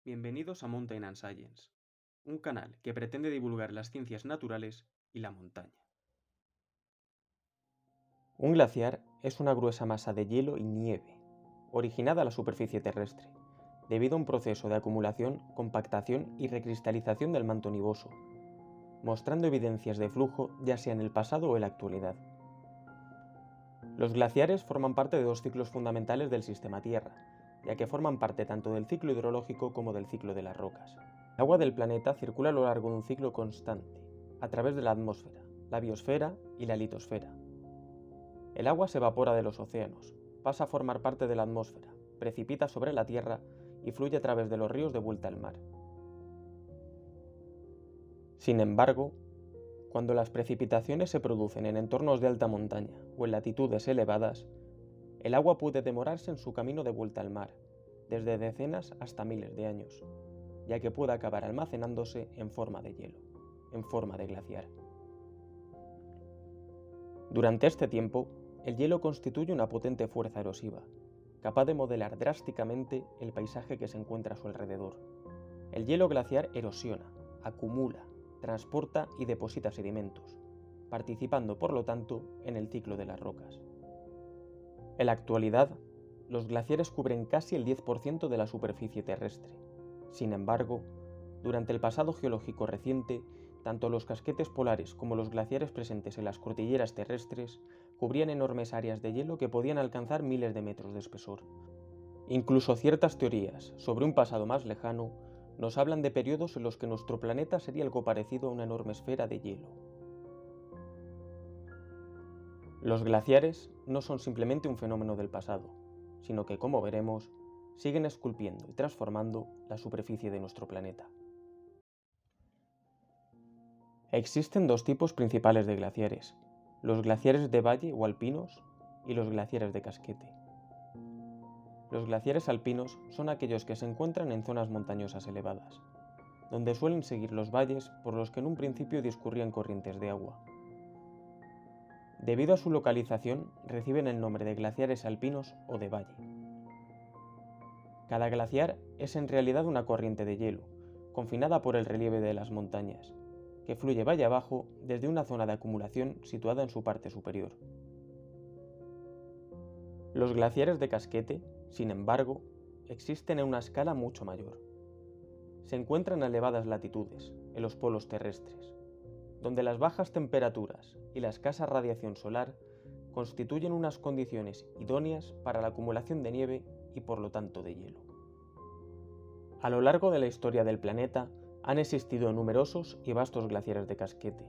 Bienvenidos a Mountain and Science, un canal que pretende divulgar las ciencias naturales y la montaña. Un glaciar es una gruesa masa de hielo y nieve, originada a la superficie terrestre, debido a un proceso de acumulación, compactación y recristalización del manto nivoso, mostrando evidencias de flujo ya sea en el pasado o en la actualidad. Los glaciares forman parte de dos ciclos fundamentales del sistema Tierra, ya que forman parte tanto del ciclo hidrológico como del ciclo de las rocas. El agua del planeta circula a lo largo de un ciclo constante, a través de la atmósfera, la biosfera y la litosfera. El agua se evapora de los océanos, pasa a formar parte de la atmósfera, precipita sobre la Tierra y fluye a través de los ríos de vuelta al mar. Sin embargo, cuando las precipitaciones se producen en entornos de alta montaña o en latitudes elevadas, el agua puede demorarse en su camino de vuelta al mar, desde decenas hasta miles de años, ya que puede acabar almacenándose en forma de hielo, en forma de glaciar. Durante este tiempo, el hielo constituye una potente fuerza erosiva, capaz de modelar drásticamente el paisaje que se encuentra a su alrededor. El hielo glaciar erosiona, acumula, transporta y deposita sedimentos, participando por lo tanto en el ciclo de las rocas. En la actualidad, los glaciares cubren casi el 10% de la superficie terrestre. Sin embargo, durante el pasado geológico reciente, tanto los casquetes polares como los glaciares presentes en las cordilleras terrestres cubrían enormes áreas de hielo que podían alcanzar miles de metros de espesor. Incluso ciertas teorías sobre un pasado más lejano nos hablan de periodos en los que nuestro planeta sería algo parecido a una enorme esfera de hielo. Los glaciares no son simplemente un fenómeno del pasado, sino que, como veremos, siguen esculpiendo y transformando la superficie de nuestro planeta. Existen dos tipos principales de glaciares, los glaciares de valle o alpinos y los glaciares de casquete. Los glaciares alpinos son aquellos que se encuentran en zonas montañosas elevadas, donde suelen seguir los valles por los que en un principio discurrían corrientes de agua. Debido a su localización, reciben el nombre de glaciares alpinos o de valle. Cada glaciar es en realidad una corriente de hielo, confinada por el relieve de las montañas, que fluye valle abajo desde una zona de acumulación situada en su parte superior. Los glaciares de casquete, sin embargo, existen en una escala mucho mayor. Se encuentran a elevadas latitudes, en los polos terrestres, donde las bajas temperaturas y la escasa radiación solar constituyen unas condiciones idóneas para la acumulación de nieve y por lo tanto de hielo. A lo largo de la historia del planeta han existido numerosos y vastos glaciares de casquete.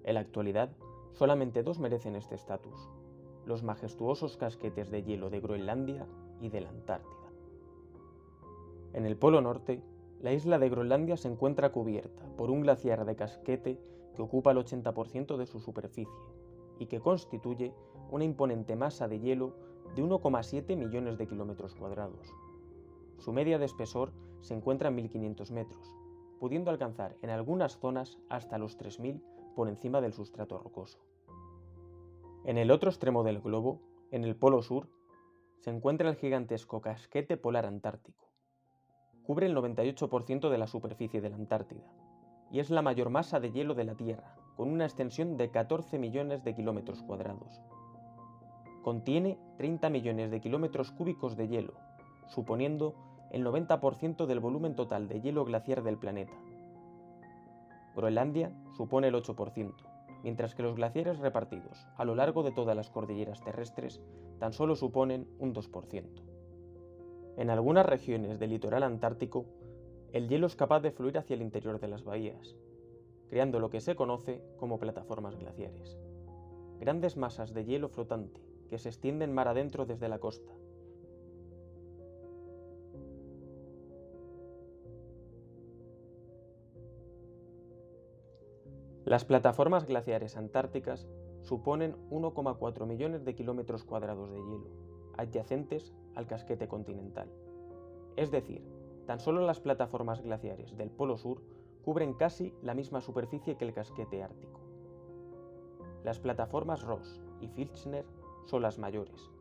En la actualidad, solamente dos merecen este estatus: los majestuosos casquetes de hielo de Groenlandia y de la Antártida. En el Polo Norte, la isla de Groenlandia se encuentra cubierta por un glaciar de casquete que ocupa el 80% de su superficie y que constituye una imponente masa de hielo de 1,7 millones de kilómetros cuadrados. Su media de espesor se encuentra en 1500 metros, pudiendo alcanzar en algunas zonas hasta los 3000 por encima del sustrato rocoso. En el otro extremo del globo, en el Polo Sur, se encuentra el gigantesco casquete polar antártico. Cubre el 98% de la superficie de la Antártida y es la mayor masa de hielo de la Tierra, con una extensión de 14 millones de kilómetros cuadrados. Contiene 30 millones de kilómetros cúbicos de hielo, suponiendo el 90% del volumen total de hielo glaciar del planeta. Groenlandia supone el 8%, mientras que los glaciares repartidos a lo largo de todas las cordilleras terrestres tan solo suponen un 2%. En algunas regiones del litoral antártico, el hielo es capaz de fluir hacia el interior de las bahías, creando lo que se conoce como plataformas glaciares. Grandes masas de hielo flotante que se extienden mar adentro desde la costa. Las plataformas glaciares antárticas suponen 1,4 millones de kilómetros cuadrados de hielo, adyacentes al casquete continental. Es decir, tan solo las plataformas glaciares del Polo Sur cubren casi la misma superficie que el casquete ártico. Las plataformas Ross y Filchner son las mayores.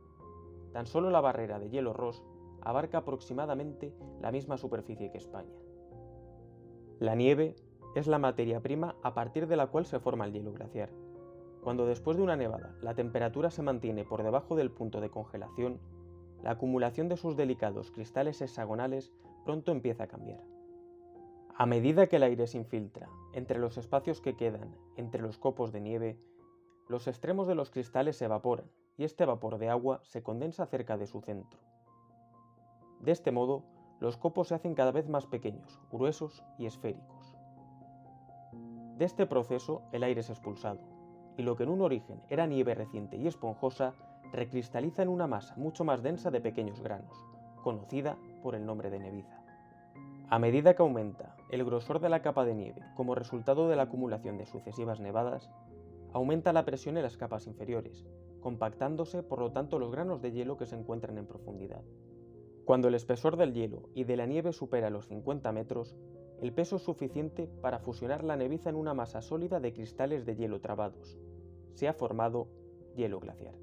Tan solo la barrera de hielo Ross abarca aproximadamente la misma superficie que España. La nieve es la materia prima a partir de la cual se forma el hielo glaciar. Cuando después de una nevada la temperatura se mantiene por debajo del punto de congelación, la acumulación de sus delicados cristales hexagonales pronto empieza a cambiar. A medida que el aire se infiltra entre los espacios que quedan entre los copos de nieve, los extremos de los cristales se evaporan y este vapor de agua se condensa cerca de su centro. De este modo, los copos se hacen cada vez más pequeños, gruesos y esféricos. De este proceso, el aire es expulsado, y lo que en un origen era nieve reciente y esponjosa, recristaliza en una masa mucho más densa de pequeños granos, conocida por el nombre de neviza. A medida que aumenta el grosor de la capa de nieve como resultado de la acumulación de sucesivas nevadas, aumenta la presión en las capas inferiores, compactándose por lo tanto los granos de hielo que se encuentran en profundidad. Cuando el espesor del hielo y de la nieve supera los 50 metros, el peso es suficiente para fusionar la neviza en una masa sólida de cristales de hielo trabados. Se ha formado hielo glaciar.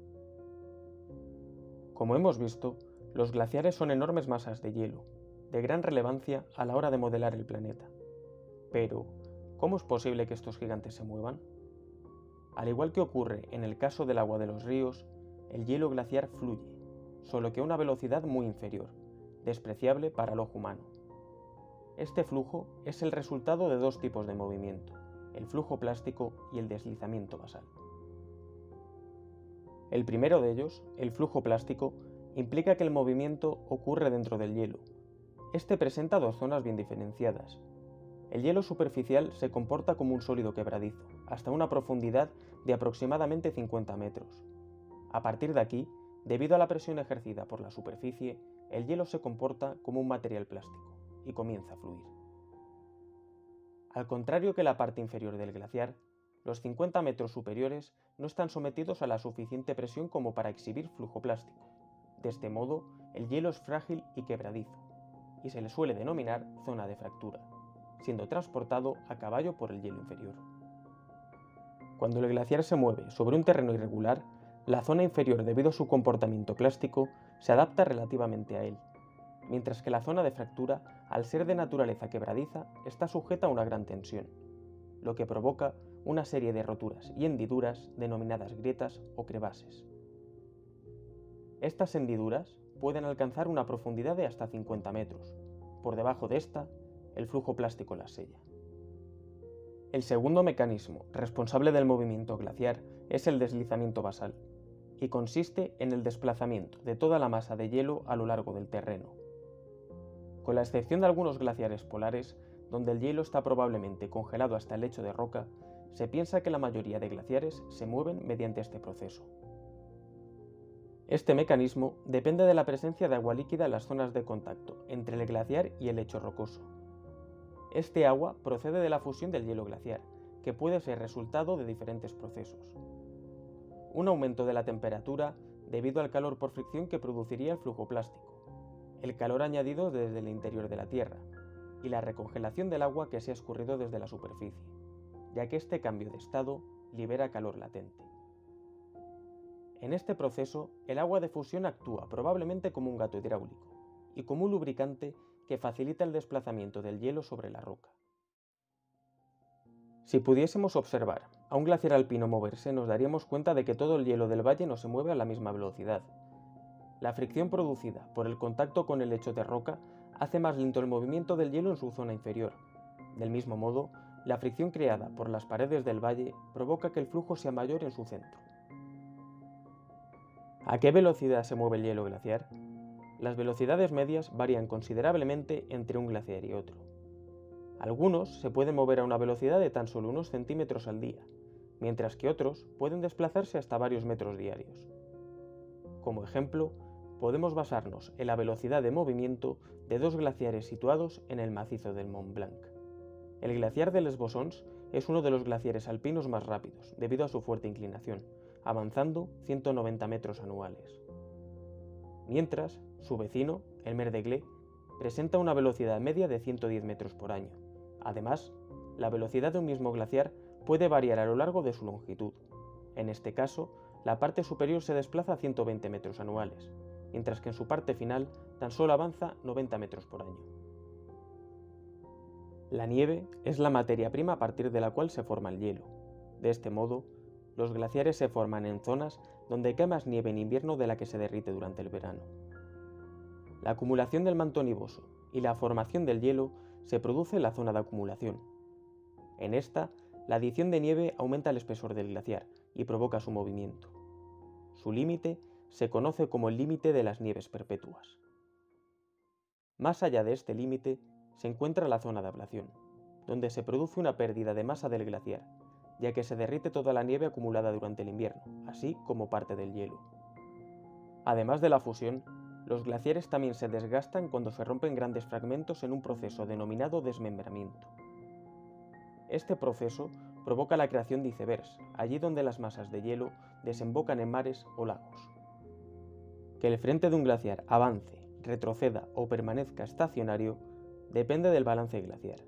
Como hemos visto, los glaciares son enormes masas de hielo, de gran relevancia a la hora de modelar el planeta. Pero, ¿cómo es posible que estos gigantes se muevan? Al igual que ocurre en el caso del agua de los ríos, el hielo glaciar fluye, solo que a una velocidad muy inferior, despreciable para el ojo humano. Este flujo es el resultado de dos tipos de movimiento, el flujo plástico y el deslizamiento basal. El primero de ellos, el flujo plástico, implica que el movimiento ocurre dentro del hielo. Este presenta dos zonas bien diferenciadas. El hielo superficial se comporta como un sólido quebradizo, hasta una profundidad de aproximadamente 50 metros. A partir de aquí, debido a la presión ejercida por la superficie, el hielo se comporta como un material plástico y comienza a fluir. Al contrario que la parte inferior del glaciar, los 50 metros superiores no están sometidos a la suficiente presión como para exhibir flujo plástico. De este modo, el hielo es frágil y quebradizo, y se le suele denominar zona de fractura, siendo transportado a caballo por el hielo inferior. Cuando el glaciar se mueve sobre un terreno irregular, la zona inferior, debido a su comportamiento plástico, se adapta relativamente a él, mientras que la zona de fractura, al ser de naturaleza quebradiza, está sujeta a una gran tensión, lo que provoca una serie de roturas y hendiduras denominadas grietas o crevases. Estas hendiduras pueden alcanzar una profundidad de hasta 50 metros. Por debajo de esta, el flujo plástico las sella. El segundo mecanismo responsable del movimiento glaciar es el deslizamiento basal, y consiste en el desplazamiento de toda la masa de hielo a lo largo del terreno. Con la excepción de algunos glaciares polares, donde el hielo está probablemente congelado hasta el lecho de roca, se piensa que la mayoría de glaciares se mueven mediante este proceso. Este mecanismo depende de la presencia de agua líquida en las zonas de contacto entre el glaciar y el lecho rocoso. Este agua procede de la fusión del hielo glaciar, que puede ser resultado de diferentes procesos. Un aumento de la temperatura debido al calor por fricción que produciría el flujo plástico, el calor añadido desde el interior de la Tierra y la recongelación del agua que se ha escurrido desde la superficie, ya que este cambio de estado libera calor latente. En este proceso, el agua de fusión actúa probablemente como un gato hidráulico y como un lubricante que facilita el desplazamiento del hielo sobre la roca. Si pudiésemos observar a un glaciar alpino moverse, nos daríamos cuenta de que todo el hielo del valle no se mueve a la misma velocidad. La fricción producida por el contacto con el lecho de roca hace más lento el movimiento del hielo en su zona inferior. Del mismo modo, la fricción creada por las paredes del valle provoca que el flujo sea mayor en su centro. ¿A qué velocidad se mueve el hielo glaciar? Las velocidades medias varían considerablemente entre un glaciar y otro. Algunos se pueden mover a una velocidad de tan solo unos centímetros al día, mientras que otros pueden desplazarse hasta varios metros diarios. Como ejemplo, podemos basarnos en la velocidad de movimiento de dos glaciares situados en el macizo del Mont Blanc. El glaciar de Les Bossons es uno de los glaciares alpinos más rápidos, debido a su fuerte inclinación, avanzando 190 metros anuales. Mientras, su vecino, el Mer de Glé, presenta una velocidad media de 110 metros por año. Además, la velocidad de un mismo glaciar puede variar a lo largo de su longitud. En este caso, la parte superior se desplaza a 120 metros anuales, mientras que en su parte final tan solo avanza 90 metros por año. La nieve es la materia prima a partir de la cual se forma el hielo. De este modo, los glaciares se forman en zonas donde cae más nieve en invierno de la que se derrite durante el verano. La acumulación del manto nevoso y la formación del hielo se produce en la zona de acumulación. En esta, la adición de nieve aumenta el espesor del glaciar y provoca su movimiento. Su límite se conoce como el límite de las nieves perpetuas. Más allá de este límite se encuentra la zona de ablación, donde se produce una pérdida de masa del glaciar, ya que se derrite toda la nieve acumulada durante el invierno, así como parte del hielo. Además de la fusión, los glaciares también se desgastan cuando se rompen grandes fragmentos en un proceso denominado desmembramiento. Este proceso provoca la creación de icebergs, allí donde las masas de hielo desembocan en mares o lagos. Que el frente de un glaciar avance, retroceda o permanezca estacionario depende del balance glaciar.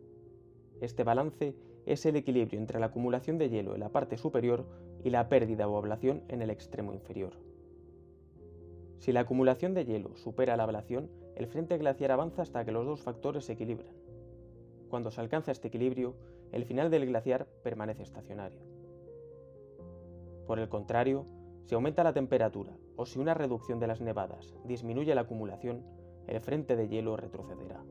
Este balance es el equilibrio entre la acumulación de hielo en la parte superior y la pérdida o ablación en el extremo inferior. Si la acumulación de hielo supera la ablación, el frente glaciar avanza hasta que los dos factores se equilibran. Cuando se alcanza este equilibrio, el final del glaciar permanece estacionario. Por el contrario, si aumenta la temperatura o si una reducción de las nevadas disminuye la acumulación, el frente de hielo retrocederá.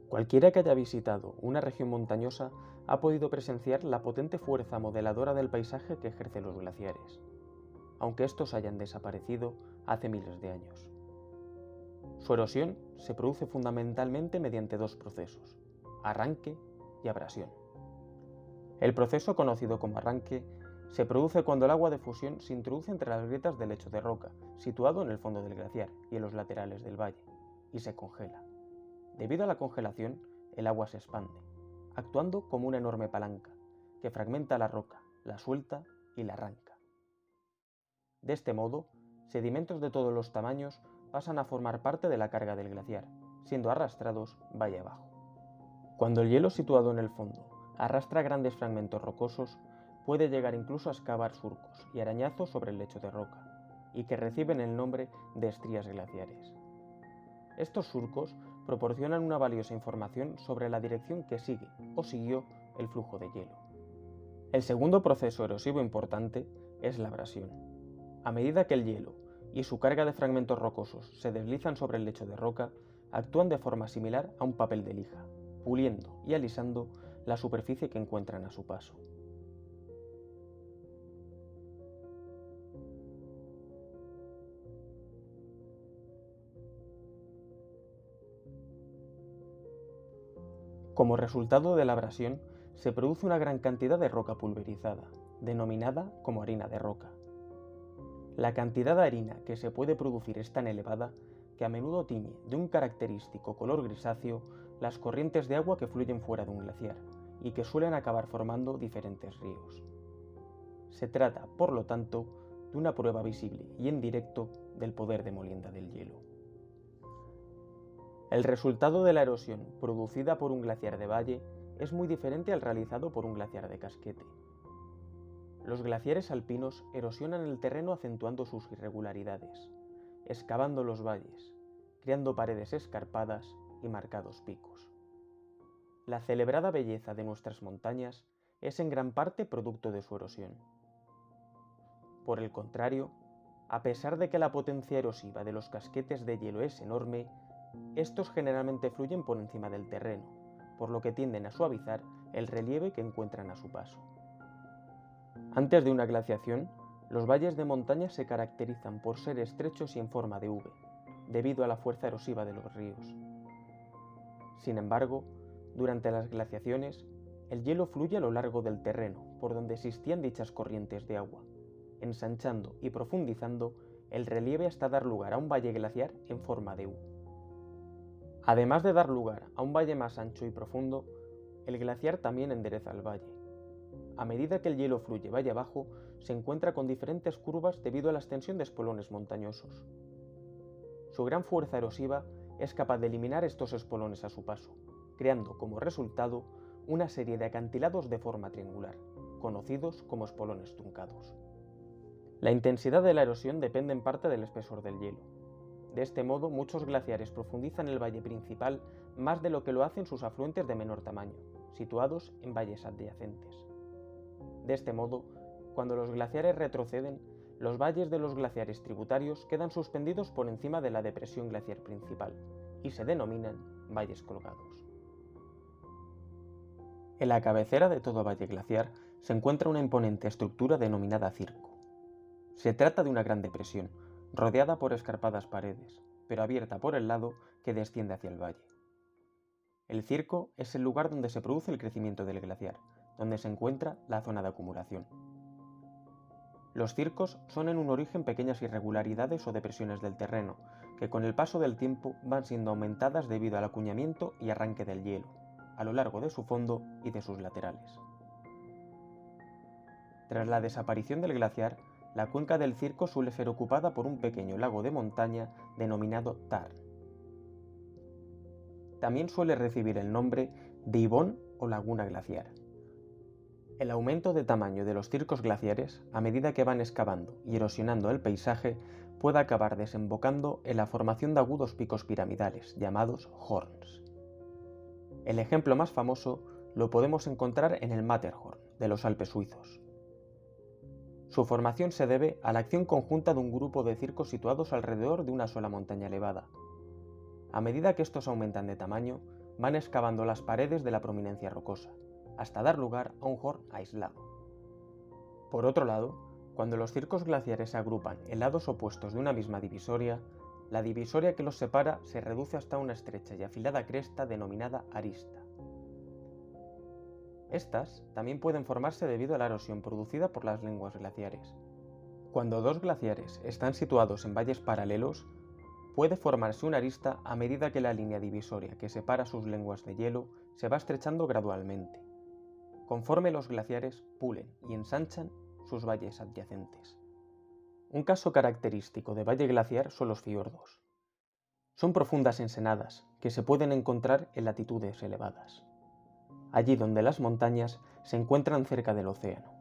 Cualquiera que haya visitado una región montañosa ha podido presenciar la potente fuerza modeladora del paisaje que ejercen los glaciares, aunque estos hayan desaparecido hace miles de años. Su erosión se produce fundamentalmente mediante dos procesos: arranque y abrasión. El proceso conocido como arranque se produce cuando el agua de fusión se introduce entre las grietas del lecho de roca, situado en el fondo del glaciar y en los laterales del valle, y se congela. Debido a la congelación, el agua se expande, actuando como una enorme palanca, que fragmenta la roca, la suelta y la arranca. De este modo, sedimentos de todos los tamaños pasan a formar parte de la carga del glaciar, siendo arrastrados valle abajo. Cuando el hielo situado en el fondo arrastra grandes fragmentos rocosos, puede llegar incluso a excavar surcos y arañazos sobre el lecho de roca, y que reciben el nombre de estrías glaciares. Estos surcos proporcionan una valiosa información sobre la dirección que sigue o siguió el flujo de hielo. El segundo proceso erosivo importante es la abrasión. A medida que el hielo y su carga de fragmentos rocosos se deslizan sobre el lecho de roca, actúan de forma similar a un papel de lija, puliendo y alisando la superficie que encuentran a su paso. Como resultado de la abrasión, se produce una gran cantidad de roca pulverizada, denominada como harina de roca. La cantidad de harina que se puede producir es tan elevada que a menudo tiñe de un característico color grisáceo las corrientes de agua que fluyen fuera de un glaciar y que suelen acabar formando diferentes ríos. Se trata, por lo tanto, de una prueba visible y en directo del poder de molienda del hielo. El resultado de la erosión producida por un glaciar de valle es muy diferente al realizado por un glaciar de casquete. Los glaciares alpinos erosionan el terreno acentuando sus irregularidades, excavando los valles, creando paredes escarpadas y marcados picos. La celebrada belleza de nuestras montañas es en gran parte producto de su erosión. Por el contrario, a pesar de que la potencia erosiva de los casquetes de hielo es enorme, estos generalmente fluyen por encima del terreno, por lo que tienden a suavizar el relieve que encuentran a su paso. Antes de una glaciación, los valles de montaña se caracterizan por ser estrechos y en forma de V, debido a la fuerza erosiva de los ríos. Sin embargo, durante las glaciaciones, el hielo fluye a lo largo del terreno por donde existían dichas corrientes de agua, ensanchando y profundizando el relieve hasta dar lugar a un valle glaciar en forma de U. Además de dar lugar a un valle más ancho y profundo, el glaciar también endereza el valle. A medida que el hielo fluye valle abajo, se encuentra con diferentes curvas debido a la extensión de espolones montañosos. Su gran fuerza erosiva es capaz de eliminar estos espolones a su paso, creando como resultado una serie de acantilados de forma triangular, conocidos como espolones truncados. La intensidad de la erosión depende en parte del espesor del hielo. De este modo, muchos glaciares profundizan el valle principal más de lo que lo hacen sus afluentes de menor tamaño, situados en valles adyacentes. De este modo, cuando los glaciares retroceden, los valles de los glaciares tributarios quedan suspendidos por encima de la depresión glaciar principal y se denominan valles colgados. En la cabecera de todo valle glaciar se encuentra una imponente estructura denominada circo. Se trata de una gran depresión, rodeada por escarpadas paredes, pero abierta por el lado que desciende hacia el valle. El circo es el lugar donde se produce el crecimiento del glaciar, donde se encuentra la zona de acumulación. Los circos son en un origen pequeñas irregularidades o depresiones del terreno, que con el paso del tiempo van siendo aumentadas debido al acuñamiento y arranque del hielo, a lo largo de su fondo y de sus laterales. Tras la desaparición del glaciar, la cuenca del circo suele ser ocupada por un pequeño lago de montaña denominado Tarn. También suele recibir el nombre de ibón o laguna glaciar. El aumento de tamaño de los circos glaciares, a medida que van excavando y erosionando el paisaje, puede acabar desembocando en la formación de agudos picos piramidales, llamados horns. El ejemplo más famoso lo podemos encontrar en el Matterhorn, de los Alpes suizos. Su formación se debe a la acción conjunta de un grupo de circos situados alrededor de una sola montaña elevada. A medida que estos aumentan de tamaño, van excavando las paredes de la prominencia rocosa, hasta dar lugar a un horn aislado. Por otro lado, cuando los circos glaciares se agrupan en lados opuestos de una misma divisoria, la divisoria que los separa se reduce hasta una estrecha y afilada cresta denominada arista. Estas también pueden formarse debido a la erosión producida por las lenguas glaciares. Cuando dos glaciares están situados en valles paralelos, puede formarse una arista a medida que la línea divisoria que separa sus lenguas de hielo se va estrechando gradualmente, conforme los glaciares pulen y ensanchan sus valles adyacentes. Un caso característico de valle glaciar son los fiordos. Son profundas ensenadas que se pueden encontrar en latitudes elevadas, allí donde las montañas se encuentran cerca del océano.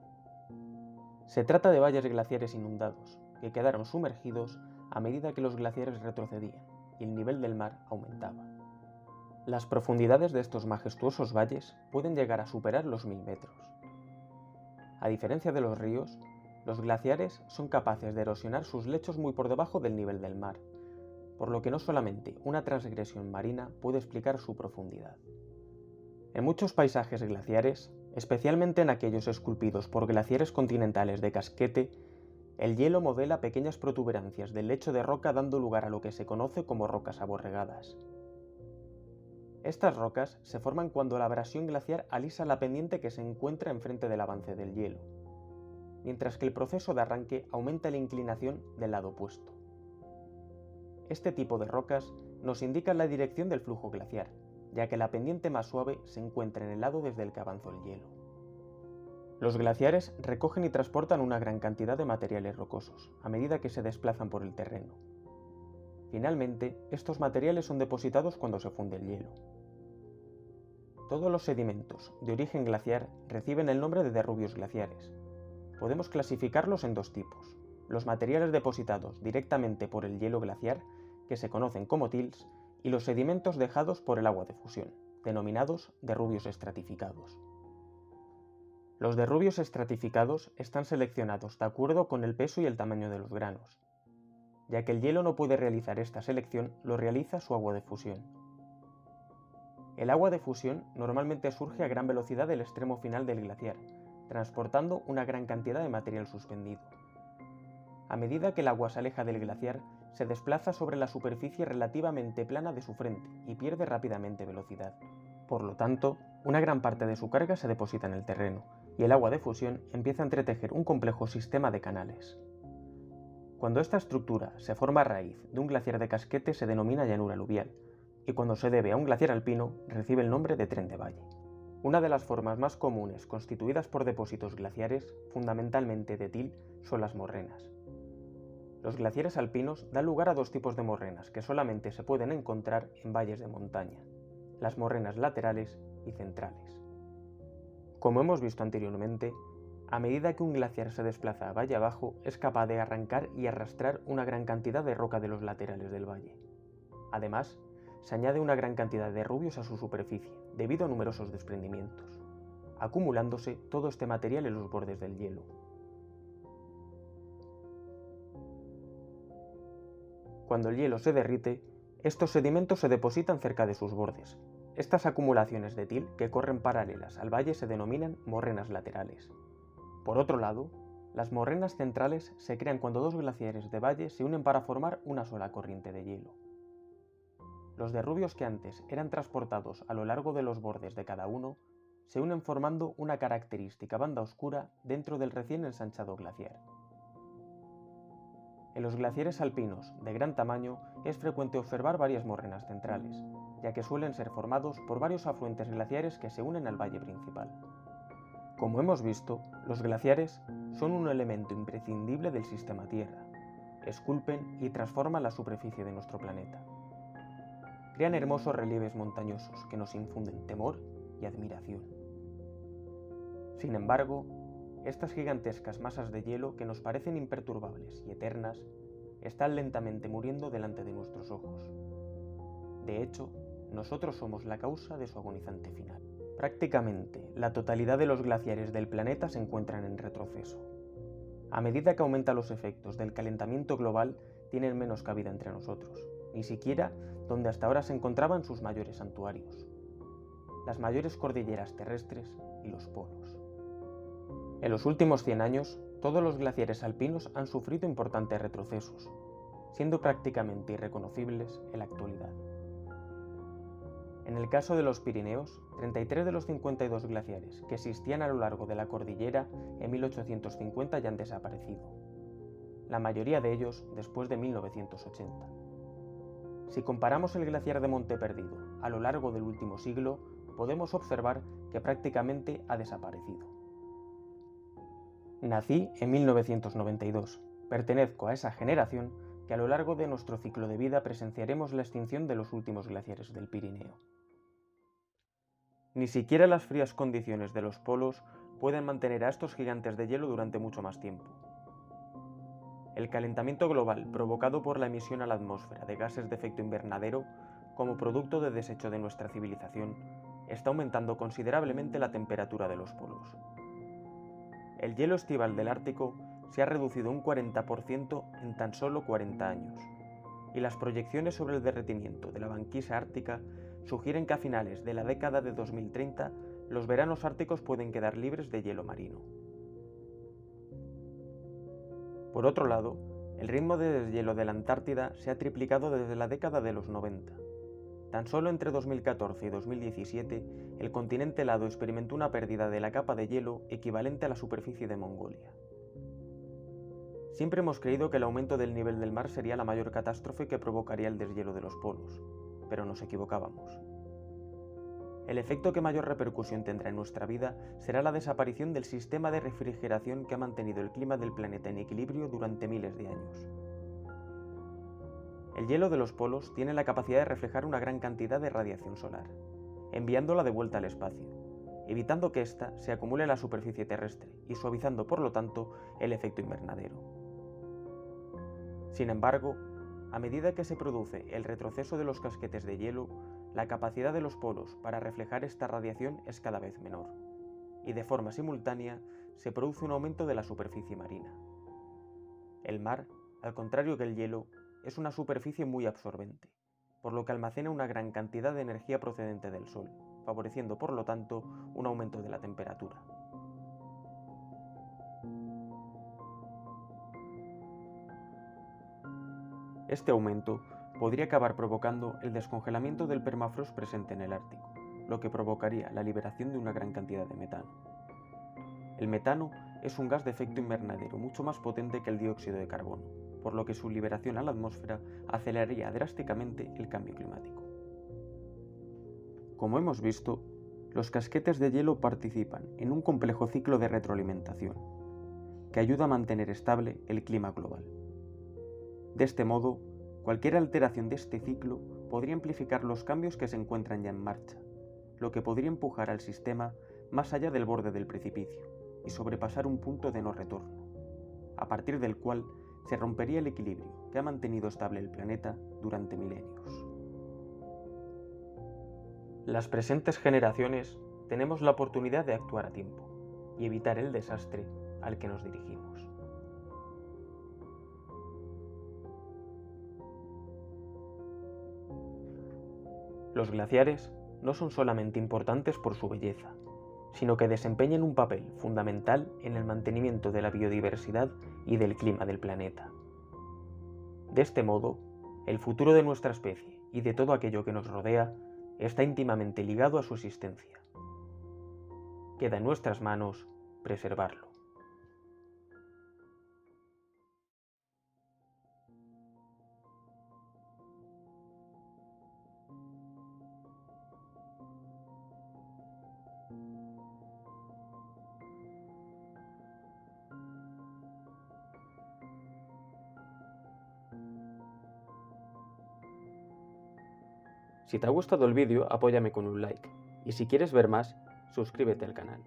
Se trata de valles glaciares inundados, que quedaron sumergidos a medida que los glaciares retrocedían y el nivel del mar aumentaba. Las profundidades de estos majestuosos valles pueden llegar a superar los 1000 metros. A diferencia de los ríos, los glaciares son capaces de erosionar sus lechos muy por debajo del nivel del mar, por lo que no solamente una transgresión marina puede explicar su profundidad. En muchos paisajes glaciares, especialmente en aquellos esculpidos por glaciares continentales de casquete, el hielo modela pequeñas protuberancias del lecho de roca dando lugar a lo que se conoce como rocas aborregadas. Estas rocas se forman cuando la abrasión glaciar alisa la pendiente que se encuentra enfrente del avance del hielo, mientras que el proceso de arranque aumenta la inclinación del lado opuesto. Este tipo de rocas nos indican la dirección del flujo glaciar, ya que la pendiente más suave se encuentra en el lado desde el que avanzó el hielo. Los glaciares recogen y transportan una gran cantidad de materiales rocosos a medida que se desplazan por el terreno. Finalmente, estos materiales son depositados cuando se funde el hielo. Todos los sedimentos de origen glaciar reciben el nombre de derrubios glaciares. Podemos clasificarlos en dos tipos: los materiales depositados directamente por el hielo glaciar, que se conocen como tilts, y los sedimentos dejados por el agua de fusión, denominados derrubios estratificados. Los derrubios estratificados están seleccionados de acuerdo con el peso y el tamaño de los granos. Ya que el hielo no puede realizar esta selección, lo realiza su agua de fusión. El agua de fusión normalmente surge a gran velocidad del extremo final del glaciar, transportando una gran cantidad de material suspendido. A medida que el agua se aleja del glaciar, se desplaza sobre la superficie relativamente plana de su frente y pierde rápidamente velocidad. Por lo tanto, una gran parte de su carga se deposita en el terreno, y el agua de fusión empieza a entretejer un complejo sistema de canales. Cuando esta estructura se forma a raíz de un glaciar de casquete se denomina llanura aluvial, y cuando se debe a un glaciar alpino recibe el nombre de tren de valle. Una de las formas más comunes constituidas por depósitos glaciares, fundamentalmente de til, son las morrenas. Los glaciares alpinos dan lugar a dos tipos de morrenas que solamente se pueden encontrar en valles de montaña: las morrenas laterales y centrales. Como hemos visto anteriormente, A medida que un glaciar se desplaza valle abajo, es capaz de arrancar y arrastrar una gran cantidad de roca de los laterales del valle. Además, se añade una gran cantidad de rubios a su superficie, debido a numerosos desprendimientos, acumulándose todo este material en los bordes del hielo. Cuando el hielo se derrite, estos sedimentos se depositan cerca de sus bordes. Estas acumulaciones de til que corren paralelas al valle se denominan morrenas laterales. Por otro lado, las morrenas centrales se crean cuando dos glaciares de valle se unen para formar una sola corriente de hielo. Los derrubios que antes eran transportados a lo largo de los bordes de cada uno se unen formando una característica banda oscura dentro del recién ensanchado glaciar. En los glaciares alpinos de gran tamaño es frecuente observar varias morrenas centrales, ya que suelen ser formados por varios afluentes glaciares que se unen al valle principal. Como hemos visto, los glaciares son un elemento imprescindible del sistema Tierra. Esculpen y transforman la superficie de nuestro planeta. Crean hermosos relieves montañosos que nos infunden temor y admiración. Sin embargo, estas gigantescas masas de hielo que nos parecen imperturbables y eternas están lentamente muriendo delante de nuestros ojos. De hecho, nosotros somos la causa de su agonizante final. Prácticamente la totalidad de los glaciares del planeta se encuentran en retroceso. A medida que aumentan los efectos del calentamiento global, tienen menos cabida entre nosotros, ni siquiera donde hasta ahora se encontraban sus mayores santuarios, las mayores cordilleras terrestres y los polos. En los últimos 100 años, todos los glaciares alpinos han sufrido importantes retrocesos, siendo prácticamente irreconocibles en la actualidad. En el caso de los Pirineos, 33 de los 52 glaciares que existían a lo largo de la cordillera en 1850 ya han desaparecido, la mayoría de ellos después de 1980. Si comparamos el glaciar de Monte Perdido a lo largo del último siglo, podemos observar que prácticamente ha desaparecido. Nací en 1992, pertenezco a esa generación que a lo largo de nuestro ciclo de vida presenciaremos la extinción de los últimos glaciares del Pirineo. Ni siquiera las frías condiciones de los polos pueden mantener a estos gigantes de hielo durante mucho más tiempo. El calentamiento global provocado por la emisión a la atmósfera de gases de efecto invernadero, como producto de desecho de nuestra civilización, está aumentando considerablemente la temperatura de los polos. El hielo estival del Ártico se ha reducido un 40% en tan solo 40 años, y las proyecciones sobre el derretimiento de la banquisa ártica sugieren que a finales de la década de 2030 los veranos árticos pueden quedar libres de hielo marino. Por otro lado, el ritmo de deshielo de la Antártida se ha triplicado desde la década de los 90. Tan solo entre 2014 y 2017, el continente helado experimentó una pérdida de la capa de hielo equivalente a la superficie de Mongolia. Siempre hemos creído que el aumento del nivel del mar sería la mayor catástrofe que provocaría el deshielo de los polos, pero nos equivocábamos. El efecto que mayor repercusión tendrá en nuestra vida será la desaparición del sistema de refrigeración que ha mantenido el clima del planeta en equilibrio durante miles de años. El hielo de los polos tiene la capacidad de reflejar una gran cantidad de radiación solar, enviándola de vuelta al espacio, evitando que ésta se acumule en la superficie terrestre y suavizando por lo tanto el efecto invernadero. Sin embargo, a medida que se produce el retroceso de los casquetes de hielo, la capacidad de los polos para reflejar esta radiación es cada vez menor, y de forma simultánea se produce un aumento de la superficie marina. El mar, al contrario que el hielo, es una superficie muy absorbente, por lo que almacena una gran cantidad de energía procedente del Sol, favoreciendo por lo tanto un aumento de la temperatura. Este aumento podría acabar provocando el descongelamiento del permafrost presente en el Ártico, lo que provocaría la liberación de una gran cantidad de metano. El metano es un gas de efecto invernadero mucho más potente que el dióxido de carbono, por lo que su liberación a la atmósfera aceleraría drásticamente el cambio climático. Como hemos visto, los casquetes de hielo participan en un complejo ciclo de retroalimentación, que ayuda a mantener estable el clima global. De este modo, cualquier alteración de este ciclo podría amplificar los cambios que se encuentran ya en marcha, lo que podría empujar al sistema más allá del borde del precipicio, y sobrepasar un punto de no retorno, a partir del cual se rompería el equilibrio que ha mantenido estable el planeta durante milenios. Las presentes generaciones tenemos la oportunidad de actuar a tiempo y evitar el desastre al que nos dirigimos. Los glaciares no son solamente importantes por su belleza, sino que desempeñan un papel fundamental en el mantenimiento de la biodiversidad y del clima del planeta. De este modo, el futuro de nuestra especie y de todo aquello que nos rodea está íntimamente ligado a su existencia. Queda en nuestras manos preservarlo. Si te ha gustado el vídeo, apóyame con un like. Y si quieres ver más, suscríbete al canal.